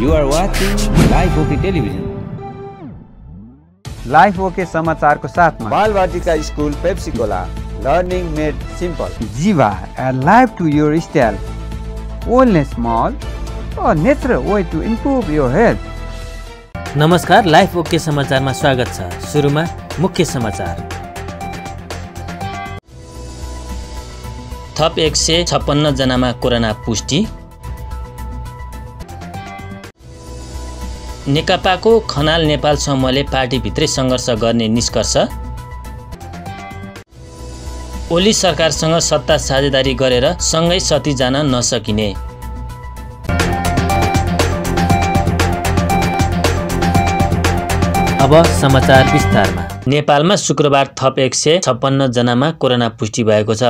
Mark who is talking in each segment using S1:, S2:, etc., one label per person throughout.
S1: You are watching Live OK Television.
S2: Life OK समाचारको साथमा
S3: Balwatika school Pepsicola learning made simple
S2: Jiva life to your style wellness mall natural way to improve your health.
S4: नमस्कार, Life OK समाचारमा स्वागत छ। सुरुमा मुख्य समाचार। थप 156 जनामा कोरोना पुष्टि। नेकपाको खनाल नेपाल समूहले पार्टीभित्रै सङ्घर्ष गर्ने निष्कर्ष। ओली सरकारसँग सत्ता साझेदारी गरेर सँगै सती जान नसकिने। अब समाचार विस्तारमा। नेपालमा शुक्रबार थप 156 जनामा कोरोना पुष्टि भएको छ।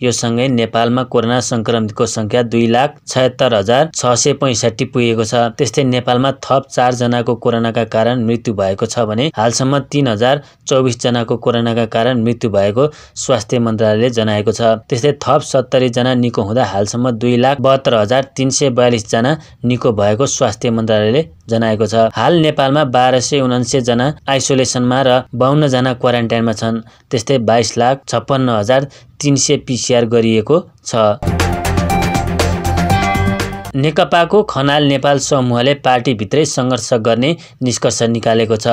S4: यो सँगै नेपालमा कोरोना संक्रमितको संख्या 2,76,665 पुगेको छ। त्यस्तै नेपालमा थप 4 जनाको कोरोनाका कारण मृत्यु भएको छ भने हालसम्म 3,024 जनाको कोरोनाका कारण मृत्यु भएको स्वास्थ्य मन्त्रालयले जनाएको छ। त्यस्तै थप 70 जना निको हुँदा हालसम्म 2,72,342 जना निको भएको स्वास्थ्य मन्त्रालयले जनाएको छ। हाल नेपालमा 1,279 जना आइसोलेसनमा र 52 जना क्वारेन्टाइनमा छन्। त्यस्तै 22,56,300 PCR गरिएको छ। नेकपाको खनाल नेपाल समूहले पार्टीभित्रै सङ्घर्ष गर्ने निष्कर्ष निकालेको छ।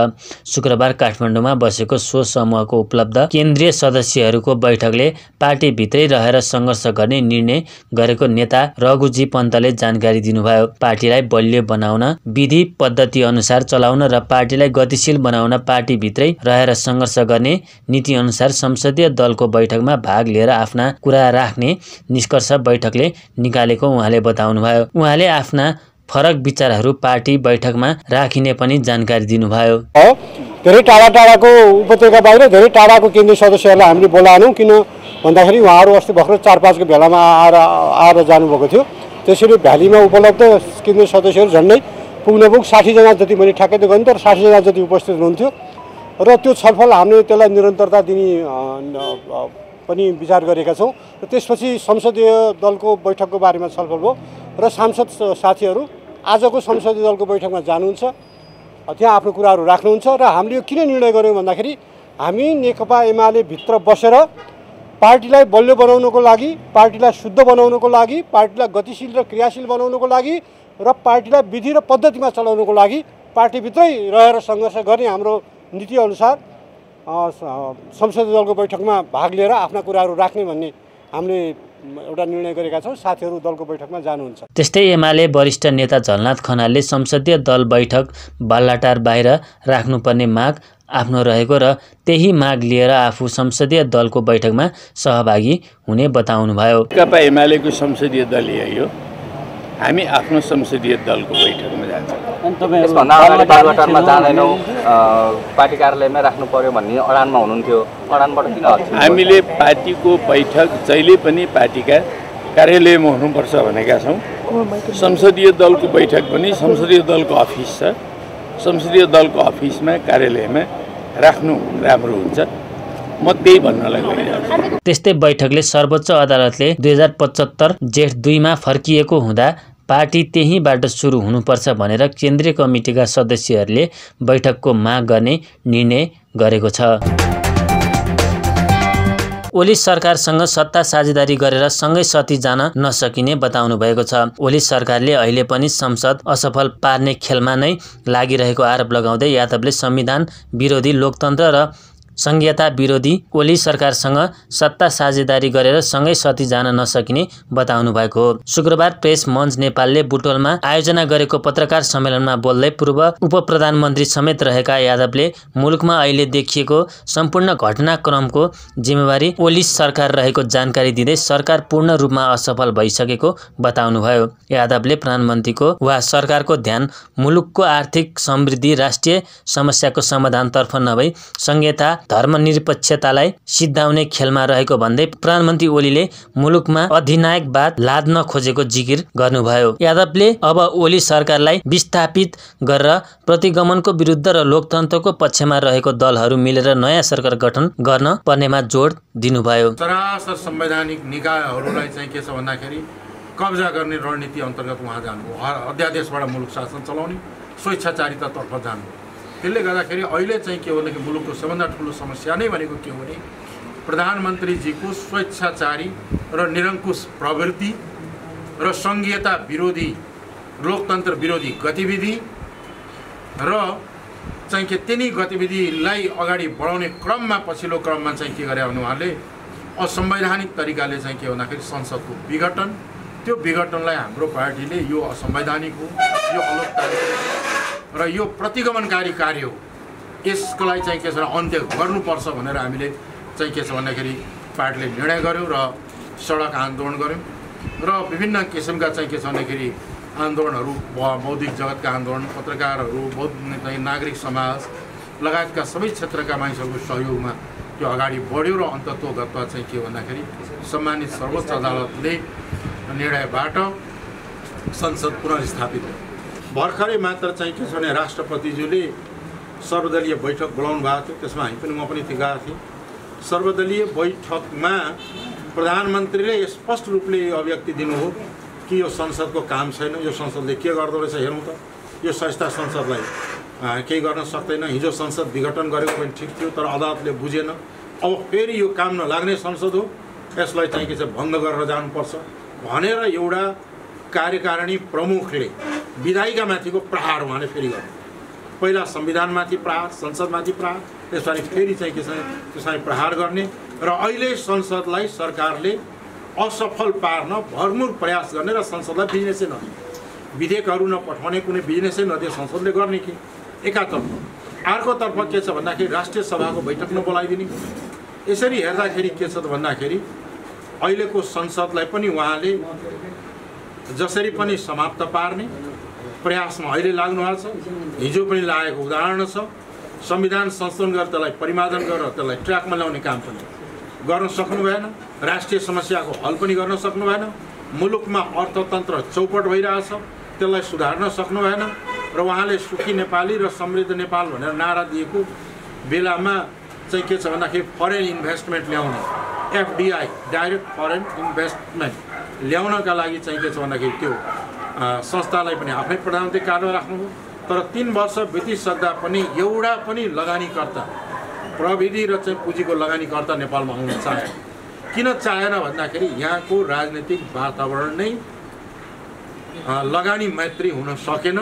S4: शुक्रबार काठमाडौँमा बसेको सो समूहको उपलब्ध केन्द्रीय सदस्यहरूको बैठकले पार्टीभित्रै रहेर सङ्घर्ष गर्ने निर्णय गरेको नेता रघुजी पन्तले जानकारी दिनुभयो। पार्टीलाई बलियो बनाउन, विधि पद्धति अनुसार चलाउन र पार्टीलाई गतिशील बनाउन पार्टीभित्रै रहेर सङ्घर्ष गर्ने नीति अनुसार संसदीय दलको बैठकमा भाग लिएर आफ्ना कुरा राख्ने निष्कर्ष बैठकले निकालेको उहाँले बताउनुभयो। उहाँले आफ्ना फरक विचारहरू पार्टी बैठकमा राखिने पनि जानकारी दिनुभयो।
S5: धेरै टाढा टाढाको उपत्यका बाहिर धेरै टाढाको केन्द्रीय सदस्यहरूलाई हामीले बोलाएनौँ। किन भन्दाखेरि उहाँहरू अस्ति भर्खर 4-5 को भेलामा आएर जानुभएको थियो। त्यसरी भ्यालीमा उपलब्ध केन्द्रीय सदस्यहरू झन्डै पुग्न 60 जना जति मैले ठ्याक्कै त गरेँ, तर 60 जना जति उपस्थित हुनुहुन्थ्यो र त्यो छलफल हामीले त्यसलाई निरन्तरता दिने पनि विचार गरेका छौँ। र त्यसपछि संसदीय दलको बैठकको बारेमा छलफल भयो र सांसद साथीहरू आजको संसदीय दलको बैठकमा जानुहुन्छ, त्यहाँ आफ्नो कुराहरू राख्नुहुन्छ। र हामीले यो किन निर्णय गऱ्यौँ भन्दाखेरि हामी नेकपा एमाले भित्र बसेर पार्टीलाई बलियो बनाउनको लागि, पार्टीलाई शुद्ध बनाउनको लागि, पार्टीलाई गतिशील र क्रियाशील बनाउनको लागि र पार्टीलाई विधि र पद्धतिमा चलाउनको लागि पार्टीभित्रै रहेर सङ्घर्ष गर्ने हाम्रो नीति अनुसार संसदीय दलको बैठकमा भाग लिएर आफ्ना कुराहरू राख्ने भन्ने हामीले एउटा निर्णय गरेका छौँ। साथीहरू दलको बैठकमा जानुहुन्छ।
S4: त्यस्तै एमाले वरिष्ठ नेता झलनाथ खनालले संसदीय दल बैठक बालाटार बाहिर राख्नुपर्ने माग आफ्नो रहेको र त्यही माग लिएर आफू संसदीय दलको बैठकमा सहभागी हुने बताउनुभयो।
S6: नेकपा एमालेको संसदीय दल यही हो। हामी आफ्नो संसदीय दलको बैठकमा जान्छौँ।
S7: यसभन्दा अगाडि बालुवाटारमा जाँदैनौँ, पार्टी कार्यालयमै राख्नु पर्यो भन्ने अडानमा हुनुहुन्थ्यो। अडानबाट किन हट्नु?
S6: हामीले पार्टीको बैठक जहिले पनि पार्टीका कार्यालयमा हुनुपर्छ भनेका छौँ। संसदीय दलको बैठक पनि संसदीय दलको अफिस छ। संसदीय दलको अफिसमा कार्यालयमा राख्नु राम्रो हुन्छ। म त्यही भन्नलाई गइरहेको छु।
S4: त्यस्तै बैठकले सर्वोच्च अदालतले 2075 जेठ 2 मा फर्किएको हुँदा पार्टी त्यहीँबाट सुरु हुनुपर्छ भनेर केन्द्रीय कमिटीका सदस्यहरूले बैठकको माग गर्ने निर्णय गरेको छ। ओली सरकारसँग सत्ता साझेदारी गरेर सँगै सती जान नसकिने बताउनु भएको छ। ओली सरकारले अहिले पनि संसद असफल पार्ने खेलमा नै लागिरहेको आरोप लगाउँदै यादवले संविधान विरोधी, लोकतन्त्र र संघीयता विरोधी ओली सरकारसँग सत्ता साझेदारी गरेर सँगै सती जान नसकिने बताउनु भएको हो। शुक्रबार प्रेस मञ्च नेपालले बुटोलमा आयोजना गरेको पत्रकार सम्मेलनमा बोल्दै पूर्व उपप्रधानमन्त्री समेत रहेका यादवले मुलुकमा अहिले देखिएको सम्पूर्ण घटनाक्रमको जिम्मेवारी ओली सरकार रहेको जानकारी दिँदै सरकार पूर्ण रूपमा असफल भइसकेको बताउनुभयो। यादवले प्रधानमन्त्रीको वा सरकारको ध्यान मुलुकको आर्थिक समृद्धि, राष्ट्रिय समस्याको समाधानतर्फ नभई संघीयता, धर्मनिरपेक्षतालाई सिद्धाउने खेलमा रहेको भन्दै प्रधानमन्त्री ओलीले मुलुकमा अधिनायकवाद लाद्न खोजेको जिकिर गर्नुभयो। यादवले अब ओली सरकारलाई विस्थापित गरेर प्रतिगमनको विरुद्ध र लोकतन्त्रको पक्षमा रहेको दलहरू मिलेर नयाँ सरकार गठन गर्न पर्नेमा जोड दिनुभयो।
S8: सरासर संवैधानिक निकायहरूलाई चाहिँ के छ भन्दाखेरि कब्जा गर्ने रणनीति अन्तर्गत उहाँ जानुभयो। अध्यादेशबाट मुलुक शासन चलाउने, स्वेच्छाचारितातर्फ जानुभयो। त्यसले गर्दाखेरि अहिले चाहिँ के हो भनेदेखि मुलुकको सबभन्दा ठुलो समस्या नै भनेको के हो भने प्रधानमन्त्रीजीको स्वेच्छाचारी र निरङ्कुश प्रवृत्ति र सङ्घीयता विरोधी, लोकतन्त्र विरोधी गतिविधि र चाहिँ के तिनी गतिविधिलाई अगाडि बढाउने क्रममा पछिल्लो क्रममा चाहिँ के गरे भने उहाँले असंवैधानिक तरिकाले चाहिँ के भन्दाखेरि संसदको विघटन, त्यो विघटनलाई हाम्रो पार्टीले यो असंवैधानिक हो, यो अलोकतान्त्रिक र यो प्रतिगमनकारी कार्य हो, यसको लागि चाहिँ के छ अन्त्य गर्नुपर्छ भनेर हामीले चाहिँ के छ भन्दाखेरि पार्टीले निर्णय गर्यो र सडक आन्दोलन गर्यौँ र विभिन्न किसिमका चाहिँ के छ भन्दाखेरि आन्दोलनहरू, बौद्धिक जगतका आन्दोलन, पत्रकारहरू, नागरिक समाज लगायतका सबै क्षेत्रका मानिसहरूको सहयोगमा त्यो अगाडि बढ्यो र अन्ततोगत्वा चाहिँ के भन्दाखेरि सम्मानित सर्वोच्च अदालतले निर्णयबाट संसद पुनर्स्थापित भयो। भर्खरै मात्र चाहिँ के छ भने राष्ट्रपतिज्यूले सर्वदलीय बैठक बोलाउनु भएको थियो, त्यसमा हामी पनि म पनि त्यहाँ गएको थिएँ। सर्वदलीय बैठकमा प्रधानमन्त्रीले स्पष्ट रूपले यो अभिव्यक्ति दिनुभयो कि यो संसदको काम छैन, यो संसदले के गर्दो रहेछ हेरौँ त, यो संस्था संसदलाई केही गर्न सक्दैन। हिजो संसद विघटन गरेको पनि ठिक थियो, तर अदालतले बुझेन। अब फेरि यो काम नलाग्ने संसद हो, यसलाई चाहिँ के छ भङ्ग गरेर जानुपर्छ भनेर एउटा कार्यकारिणी प्रमुखले विधायिका माथिको प्रहार उहाँले फेरि गर्नु। पहिला संविधानमाथि प्रहार, संसदमाथि प्रहार, त्यसपछि फेरि चाहिँ के छ त्यसलाई प्रहार गर्ने र अहिले संसदलाई सरकारले असफल पार्न भरमुर प्रयास गर्ने र संसदलाई बिजनेसै नदिने, विधेयकहरू नपठाउने, कुनै बिजनेसै नदिए संसदले गर्ने कि एकातर्फ। अर्कोतर्फ के छ भन्दाखेरि राष्ट्रिय सभाको बैठक नबोलाइदिने। यसरी हेर्दाखेरि के छ त भन्दाखेरि अहिलेको संसदलाई पनि उहाँले जसरी पनि समाप्त पार्ने प्रयासमा अहिले लाग्नु भएको छ। हिजो पनि लागेको उदाहरण छ। संविधान संशोधन गरेर त्यसलाई परिमार्जन गरेर त्यसलाई ट्र्याकमा ल्याउने काम पनि गर्न सक्नु भएन। राष्ट्रिय समस्याको हल पनि गर्न सक्नु भएन। मुलुकमा अर्थतन्त्र चौपट भइरहेछ, त्यसलाई सुधार्न सक्नु भएन। र उहाँले सुखी नेपाली र समृद्ध नेपाल भनेर नारा दिएको बेलामा चाहिँ के छ भन्दाखेरि फरेन इन्भेस्टमेन्ट ल्याउने, एफडिआई, डाइरेक्ट फरेन इन्भेस्टमेन्ट ल्याउनका लागि चाहिँ के छ भन्दाखेरि त्यो संस्थालाई पनि आफ्नै प्रधानमन्त्री कार्यालय राख्नुभयो। तर 3 वर्ष बितिसक्दा पनि एउटा पनि लगानीकर्ता, प्रविधि र चाहिँ पुँजीको लगानीकर्ता नेपालमा आउन चाहे। किन चाहेन भन्दाखेरि यहाँको राजनीतिक वातावरण नै लगानी मैत्री हुन सकेन।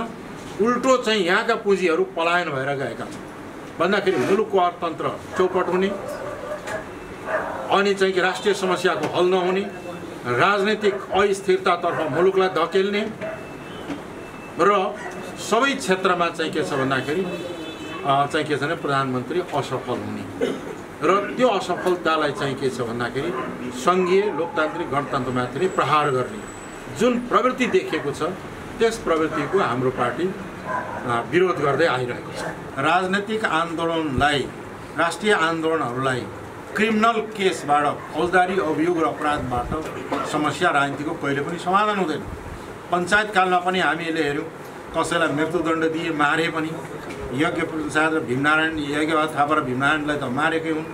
S8: उल्टो चाहिँ यहाँका पुँजीहरू पलायन भएर गएका छन् भन्दाखेरि मुलुकको अर्थतन्त्र चौपट हुने अनि चाहिँ राष्ट्रिय समस्याको हल नहुने, राजनीतिक अस्थिरतातर्फ मुलुकलाई धकेल्ने र सबै क्षेत्रमा चाहिँ के छ भन्दाखेरि चाहिँ के छ भने प्रधानमन्त्री असफल हुने र त्यो असफलतालाई चाहिँ के छ भन्दाखेरि सङ्घीय लोकतान्त्रिक गणतन्त्रमाथि प्रहार गर्ने जुन प्रवृत्ति देखिएको छ त्यस प्रवृत्तिको हाम्रो पार्टी विरोध गर्दै आइरहेको छ। राजनीतिक आन्दोलनलाई, राष्ट्रिय आन्दोलनहरूलाई क्रिमिनल केसबाट, फौजदारी अभियोग र अपराधबाट समस्या राजनीतिको कहिले पनि समाधान हुँदैन। पञ्चायतकालमा पनि हामीले हेऱ्यौँ, कसैलाई मृत्युदण्ड दिए, मारे पनि। यज्ञ प्रसाद र भीमनारायण, यज्ञबहादुर थापा र भीमनारायणलाई त मारेकै हुन्,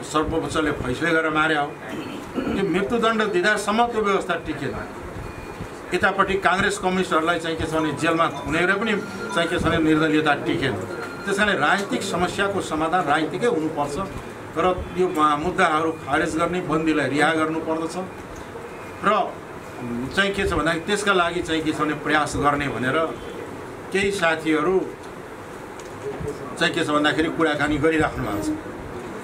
S8: सर्वोच्चले फैसले गरेर मारे हो। त्यो मृत्युदण्ड दिँदासम्म त्यो व्यवस्था टिकेन। यतापट्टि काङ्ग्रेस कम्युनिस्टहरूलाई चाहिँ के छ भने जेलमा हुनेर पनि चाहिँ के छ भने निर्दलीयता टिकेन। त्यस कारण राजनीतिक समस्याको समाधान राजनीतिकै हुनुपर्छ र यो मुद्दाहरू खारेज गर्ने, बन्दीलाई रिहा गर्नुपर्दछ र चाहिँ के छ भन्दाखेरि त्यसका लागि चाहिँ के छ भने प्रयास गर्ने भनेर केही साथीहरू चाहिँ के छ भन्दाखेरि कुराकानी गरिराख्नु भएको छ।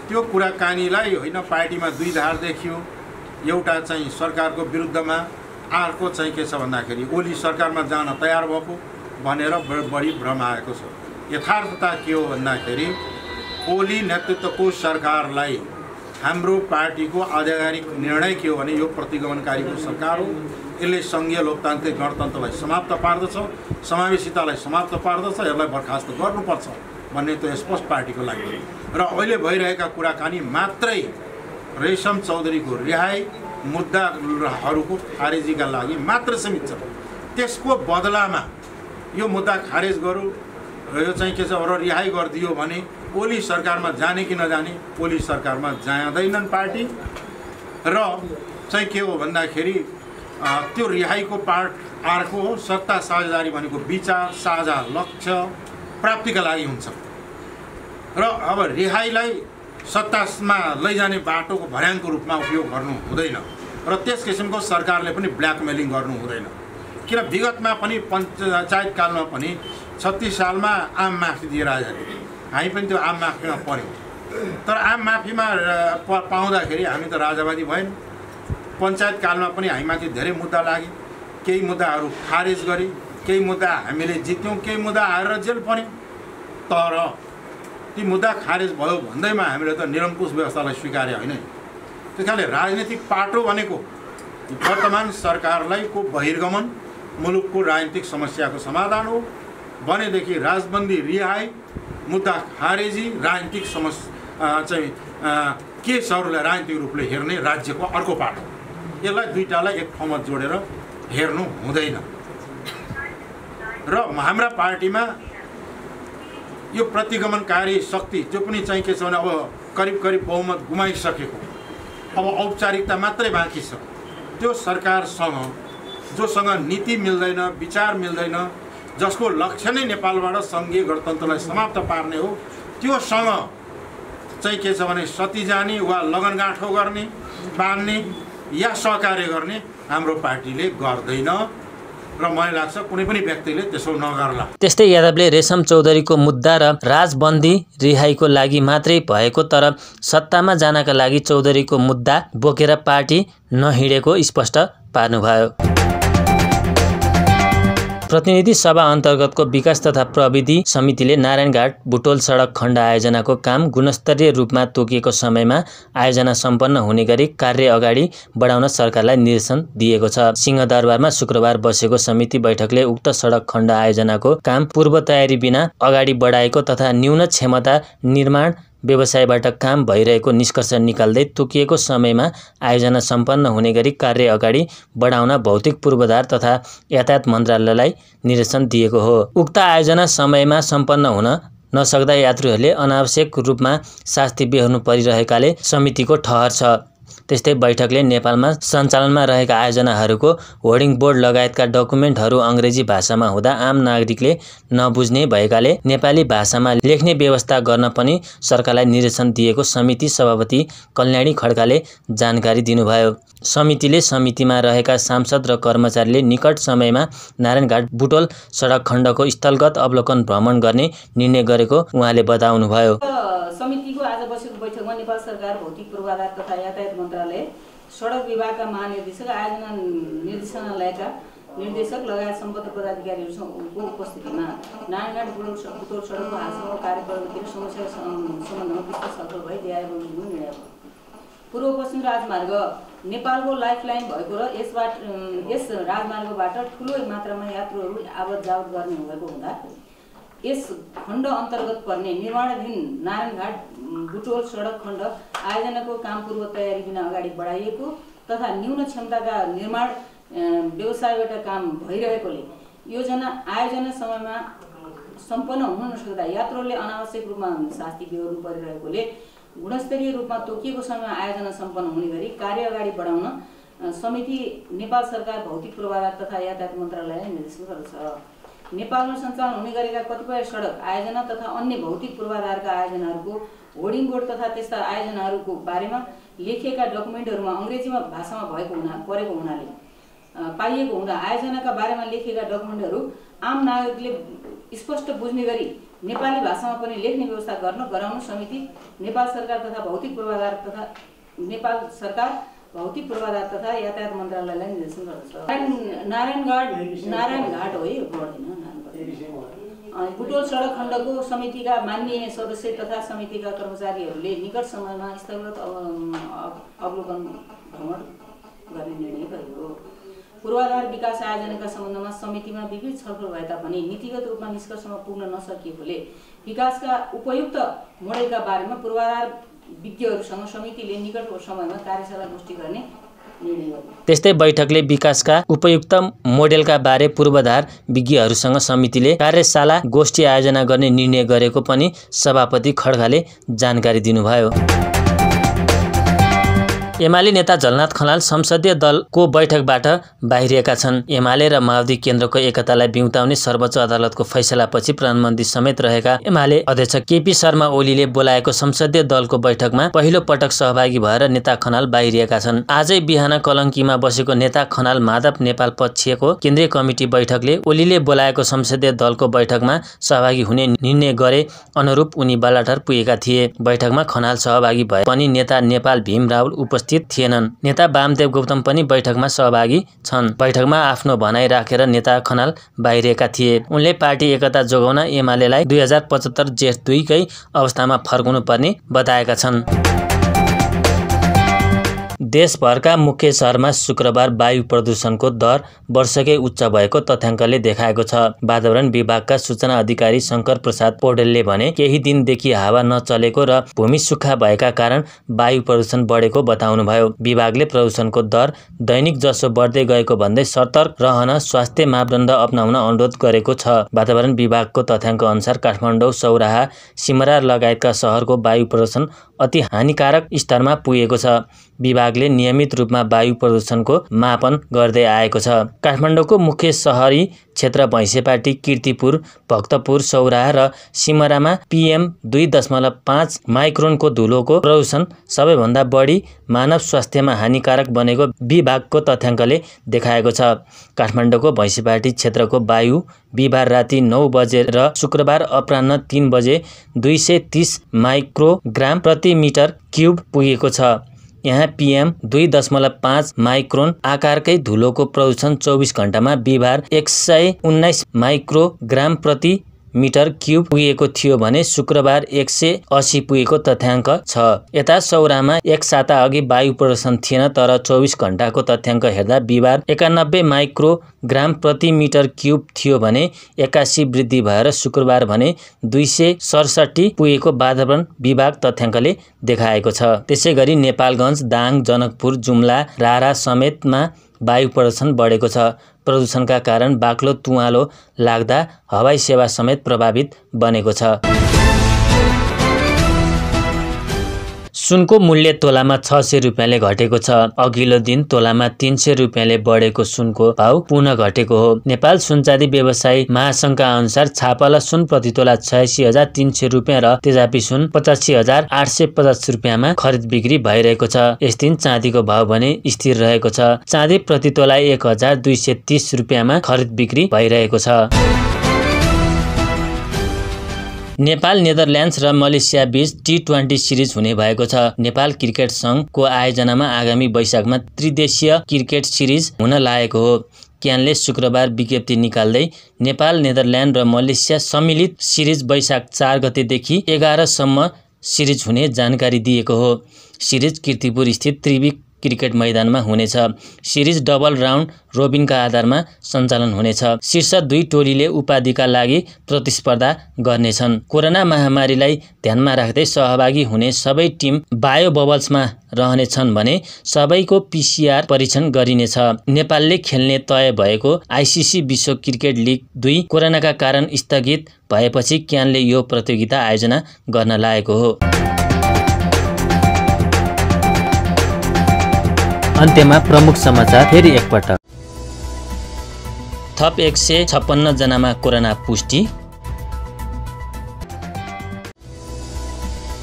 S8: त्यो कुराकानीलाई होइन पार्टीमा दुई धार देखियो, एउटा चाहिँ सरकारको विरुद्धमा, अर्को चाहिँ के छ भन्दाखेरि ओली सरकारमा जान तयार भएको भनेर बढी भ्रम आएको छ। यथार्थता के हो भन्दाखेरि ओली नेतृत्वको सरकारलाई हाम्रो पार्टीको आधिकारिक निर्णय के हो भने यो प्रतिगमनकारीको सरकार हो, यसले सङ्घीय लोकतान्त्रिक गणतन्त्रलाई समाप्त पार्दछ, समावेशितालाई समाप्त पार्दछ, यसलाई बर्खास्त गर्नुपर्छ भन्ने त्यो स्पष्ट पार्टीको लागि। र अहिले भइरहेका कुराकानी मात्रै रेशम चौधरीको रिहाई, मुद्दाहरूको खारेजीका लागि मात्र सीमित छ। त्यसको बदलामा यो मुद्दा खारेज गरौँ, यो चाहिँ के छ र रिहाई गरिदियो भने ओली सरकारमा जाने कि नजाने, ओली सरकारमा जाँदैनन् पार्टी। र चाहिँ के हो भन्दाखेरि त्यो रिहाईको पार्ट अर्को हो। सत्ता साझेदारी भनेको विचार साझा लक्ष्य प्राप्तिका लागि हुन्छ र अब रिहाईलाई सत्तामा लैजाने बाटोको भर्याङको रूपमा उपयोग गर्नु हुँदैन र त्यस किसिमको सरकारले पनि ब्ल्याकमेलिङ गर्नु हुँदैन। किन विगतमा पनि पञ्चायत कालमा पनि 36 सालमा आम माफी दिएर आयो, हामी पनि त्यो आम माफीमा पऱ्यौँ। तर आम माफीमा पाउँदाखेरि हामी त राजावादी भएन। पञ्चायत कालमा पनि हामीमाथि धेरै मुद्दा लागे, केही मुद्दाहरू खारेज गरे, केही मुद्दा हामीले जित्यौँ, केही मुद्दा हारेर जेल पर्यौँ। तर ती मुद्दा खारेज भयो भन्दैमा हामीले त निरङ्कुश व्यवस्थालाई स्वीकार्य होइन। त्यस कारणले राजनीतिक पाटो भनेको वर्तमान सरकारलाई को बहिर्गमन, मुलुकको राजनीतिक समस्याको समाधान हो भनेदेखि राजबन्दी, रिहाई, मुद्दा खारेजी, राजनीतिक चाहिँ केसहरूलाई राजनीतिक रूपले हेर्ने राज्यको अर्को पाटो। यसलाई दुईटालाई एक ठाउँमा जोडेर हेर्नु हुँदैन। र हाम्रा पार्टीमा यो प्रतिगमनकारी शक्ति त्यो पनि चाहिँ के छ भने अब करिब करिब बहुमत गुमाइसकेको, अब औपचारिकता मात्रै बाँकी छ। त्यो सरकारसँग जोसँग नीति मिल्दैन, विचार मिल्दैन, जसको लक्ष्य नै नेपालबाट सङ्घीय गणतन्त्रलाई समाप्त पार्ने हो, त्योसँग चाहिँ के छ भने सती जाने वा लगनगाँठो गर्ने, बाँध्ने या सहकार्य गर्ने हाम्रो पार्टीले गर्दैन र मलाई लाग्छ कुनै पनि व्यक्तिले त्यसो नगर्ला।
S4: त्यस्तै यादवले रेशम चौधरीको मुद्दा र राजबन्दी रिहाईको लागि मात्रै भएको तर सत्तामा जानका लागि चौधरीको मुद्दा बोकेर पार्टी नहिँडेको स्पष्ट पार्नुभयो। प्रतिनिधि सभा अन्तर्गतको विकास तथा प्रविधि समितिले नारायणघाट बुटोल सडक खण्ड आयोजनाको काम गुणस्तरीय रूपमा तोकिएको समयमा आयोजना सम्पन्न हुने गरी कार्य अगाडि बढाउन सरकारलाई निर्देशन दिएको छ। सिंहदरबारमा शुक्रबार बसेको समिति बैठकले उक्त सडक खण्ड आयोजनाको काम पूर्व तयारी बिना अगाडि बढाएको तथा न्यून क्षमता निर्माण व्यवसायबाट काम भइरहेको निष्कर्ष निकाल्दै तोकिएको समयमा आयोजना सम्पन्न हुने गरी कार्य अगाडि बढाउन भौतिक पूर्वाधार तथा यातायात मन्त्रालयलाई निर्देशन दिएको हो। उक्त आयोजना समयमा सम्पन्न हुन नसक्दा यात्रुहरूले अनावश्यक रूपमा शास्ति बेहोर्नु परिरहेकाले समितिको ठहर छ। त्यस्तै बैठकले नेपालमा सञ्चालनमा रहेका आयोजनाहरूको होर्डिङ बोर्ड लगायतका डकुमेन्टहरू अङ्ग्रेजी भाषामा हुँदा आम नागरिकले नबुझ्ने भएकाले नेपाली भाषामा लेख्ने व्यवस्था गर्न पनि सरकारलाई निर्देशन दिएको समिति सभापति कल्याणी खड्काले जानकारी दिनुभयो। समितिले समितिमा रहेका सांसद र कर्मचारीले निकट समयमा नारायणघाट बुटोल सडक खण्डको स्थलगत अवलोकन भ्रमण गर्ने निर्णय गरेको उहाँले बताउनुभयो।
S9: समितिको आज बसेको बैठकमा नेपाल सरकार भौतिक पूर्वाधार तथा यातायात मन्त्रालय, सडक विभागका महानिर्देशक, आयोजना निर्देशनालयका निर्देशक लगायत सम्बद्ध पदाधिकारीहरूको उपस्थितिमा नारायणघाट बुटोल सडकको हालसम्म कार्य प्रगति र समस्या सम्बन्धमा विस्तृत छलफल भई ल्याएर निर्णय भयो। पूर्व पश्चिम राजमार्ग नेपालको लाइफलाइन भएको र यस राजमार्गबाट ठुलो मात्रामा यात्रुहरू आवत जावत गर्ने भएको हुँदा यस खण्ड अन्तर्गत पर्ने निर्माणाधीन नारायणघाट बुटोल सडक खण्ड आयोजनाको काम पूर्व तयारी बिना अगाडि बढाइएको तथा न्यून क्षमताका निर्माण व्यवसायबाट काम भइरहेकोले आयोजना समयमा सम्पन्न हुन नसक्दा यात्रुहरूले अनावश्यक रूपमा शास्ति बेहोर्नु परिरहेकोले गुणस्तरीय रूपमा तोकिएको समयमा आयोजना सम्पन्न हुने गरी कार्य अगाडि बढाउन समिति नेपाल सरकार भौतिक पूर्वाधार तथा यातायात मन्त्रालयले निर्देशन गर्दछ। नेपालमा सञ्चालन हुने गरेका कतिपय सडक आयोजना तथा अन्य भौतिक पूर्वाधारका आयोजनाहरूको होर्डिङ बोर्ड तथा त्यस्ता आयोजनाहरूको बारेमा लेखिएका डकुमेन्टहरूमा अङ्ग्रेजीमा भाषामा परेको हुनाले पाइएको हुँदा आयोजनाका बारेमा लेखिएका डकुमेन्टहरू आम नागरिकले स्पष्ट बुझ्ने गरी नेपाली भाषामा पनि लेख्ने व्यवस्था गराउन समिति नेपाल सरकार तथा भौतिक पूर्वाधार तथा यातायात मन्त्रालयलाई निर्देशन गर्दछ। नारायणघाट हो यो बुटोल सडक खण्डको समितिका माननीय सदस्य तथा समितिका कर्मचारीहरूले निकट समयमा स्थलगत अवलोकन भ्रमण गर्ने निर्णय गरियो। पूर्वाधार विकास आयोजनाका सम्बन्धमा समितिमा विविध छलफल भए तापनि नीतिगत रूपमा निष्कर्षमा पुग्न नसकिएकोले विकासका उपयुक्त मोडेलका बारेमा पूर्वाधार विज्ञहरूसँग समितिले निकट समयमा कार्यशाला गोष्ठी गर्ने निर्णय गर्यो।
S4: त्यस्तै बैठकले विकासका उपयुक्त मोडेलका बारे पूर्वाधार विज्ञहरूसँग समितिले कार्यशाला गोष्ठी आयोजना गर्ने निर्णय गरेको पनि सभापति खड्काले जानकारी दिनुभयो। एमाले नेता झलनाथ खनाल संसदीय दलको बैठकबाट बाहिरिएका छन्। एमाले र माओवादी केन्द्रको एकतालाई बिउताउने सर्वोच्च अदालतको फैसलापछि प्रधानमन्त्री समेत रहेका एमाले अध्यक्ष केपी शर्मा ओलीले बोलाएको संसदीय दलको बैठकमा पहिलो पटक सहभागी भएर नेता खनाल बाहिरिएका छन्। आजै बिहान कलङ्कीमा बसेको नेता खनाल माधव नेपाल पक्षको केन्द्रीय कमिटी बैठकले ओलीले बोलाएको संसदीय दलको बैठकमा सहभागी हुने निर्णय गरे अनुरूप उनी बालाटार पुगेका थिए। बैठकमा खनाल सहभागी भए पनि नेता नेपाल भीम रावल उपस्थित थिएनन्। नेता वामदेव गौतम पनि बैठकमा सहभागी छन्। बैठकमा आफ्नो भनाइ राखेर नेता खनाल बाहिरिएका थिए। उनले पार्टी एकता जोगाउन एमालेलाई 2075 जेठ 2 कै अवस्थामा फर्काउनु पर्ने बताएका छन्। देशभरका मुख्य शहरमा शुक्रबार वायु प्रदूषणको दर वर्षकै उच्च भएको तथ्याङ्कले देखाएको छ। वातावरण विभागका सूचना अधिकारी शङ्कर प्रसाद पौडेलले भने केही दिनदेखि हावा नचलेको र भूमि सुक्खा भएका कारण वायु प्रदूषण बढेको बताउनुभयो। विभागले प्रदूषणको दर दैनिक जसो बढ्दै गएको भन्दै सतर्क रहन स्वास्थ्य मापदण्ड अपनाउन अनुरोध गरेको छ। वातावरण विभागको तथ्याङ्क अनुसार काठमाडौँ, सौराहा, सिमरा लगायतका सहरको वायु प्रदूषण अति हानिकारक स्तरमा पुगेको छ। विभागले नियमित रूपमा वायु प्रदूषणको मापन गर्दै आएको छ। काठमाडौँको मुख्य शहरी क्षेत्र भैँसेपाटी, कीर्तिपुर, भक्तपुर, सौराहा र सिमरामा PM 2.5 माइक्रोनको धुलोको प्रदूषण सबैभन्दा बढी मानव स्वास्थ्यमा हानिकारक बनेको विभागको तथ्याङ्कले देखाएको छ। काठमाडौँको भैँसेपाटी क्षेत्रको वायु बिहिबार राति 9 बजे र शुक्रबार अपराह्न 3 बजे 230 माइक्रोग्राम प्रति मिटर क्युब पुगेको छ। यहाँ PM 2.5 माइक्रोन आकारकै धुलोको प्रदूषण 24 घण्टामा बिहिबार 119 माइक्रोग्राम प्रति मिटर क्युब पुगेको थियो भने शुक्रबार 180 पुगेको तथ्याङ्क छ। यता सौराहामा एक साता अघि वायु प्रदूषण थिएन, तर 24 घण्टाको तथ्याङ्क हेर्दा बिहिबार 91 माइक्रोग्राम प्रति मिटर क्युब थियो भने 81 वृद्धि भएर शुक्रबार भने 267 पुगेको वातावरण विभाग तथ्याङ्कले देखाएको छ। त्यसैगरी नेपालगञ्ज, दाङ, जनकपुर, जुम्ला, रारा समेतमा वायु प्रदूषण बढेको छ। प्रदूषणका कारण बाक्लो तुवालो लाग्दा हवाई सेवा समेत प्रभावित बनेको छ। सुनको मूल्य तोलामा 600 रुपियाँले घटेको छ। अघिल्लो दिन तोलामा 300 रुपियाँले बढेको सुनको भाव पुनः घटेको हो। नेपाल सुनचाँदी व्यवसायी महासङ्घका अनुसार छापाला सुन प्रति तोला 86,300 रुपियाँ र तेजापी सुन 85,850 रुपियाँमा खरिद बिक्री भइरहेको छ। यस दिन चाँदीको भाव भने स्थिर रहेको छ। चाँदी प्रति तोला 1,230 रुपियाँमा खरिद बिक्री भइरहेको छ। नेपाल, नेदरल्यान्ड्स र मलेसिया बीच T20 सिरिज हुने भएको छ। नेपाल क्रिकेट सङ्घको आयोजनामा आगामी वैशाखमा त्रिदेशीय क्रिकेट सिरिज हुन लागेको हो। क्यानले शुक्रबार विज्ञप्ति निकाल्दै नेपाल, नेदरल्यान्ड र मलेसिया सम्मिलित सिरिज वैशाख 4 गतेदेखि 11 सम्म सिरिज हुने जानकारी दिएको हो। सिरिज कीर्तिपुर स्थित त्रिवी क्रिकेट मैदानमा हुनेछ। सिरिज डबल राउन्ड रोबिनका आधारमा सञ्चालन हुनेछ। शीर्ष 2 टोलीले उपाधिका लागि प्रतिस्पर्धा गर्नेछन्। कोरोना महामारीलाई ध्यानमा राख्दै सहभागी हुने सबै टिम बायो बबल्समा रहनेछन् भने सबैको PCR परीक्षण गरिनेछ। नेपालले खेल्ने तय भएको ICC विश्व क्रिकेट लिग 2 कोरोनाका कारण स्थगित भएपछि क्यानले यो प्रतियोगिता आयोजना गर्न लागेको हो। अन्त्यमा प्रमुख समाचार फेरि एकपटक। थप 156 जनामा कोरोना पुष्टि।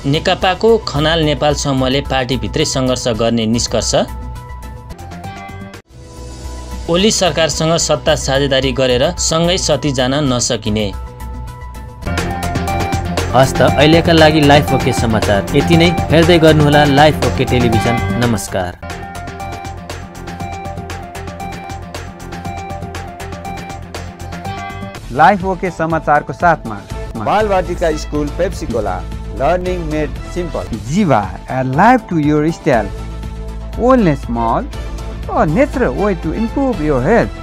S4: नेकपाको खनाल नेपाल समूहले पार्टीभित्रै सङ्घर्ष गर्ने निष्कर्ष। ओली सरकारसँग सत्ता साझेदारी गरेर सँगै सती जान नसकिने। हस्त अहिलेका लागि लाइफ ओके समाचार यति नै। हेर्दै गर्नुहोला लाइफ ओके टेलिभिजन। नमस्कार।
S2: लाइफ ओके समाचारको साथमा
S3: Balwatika school Pepsicola, learning made simple.
S2: Jiva, a life to your style. Wellness Mall, a natural way to improve your health.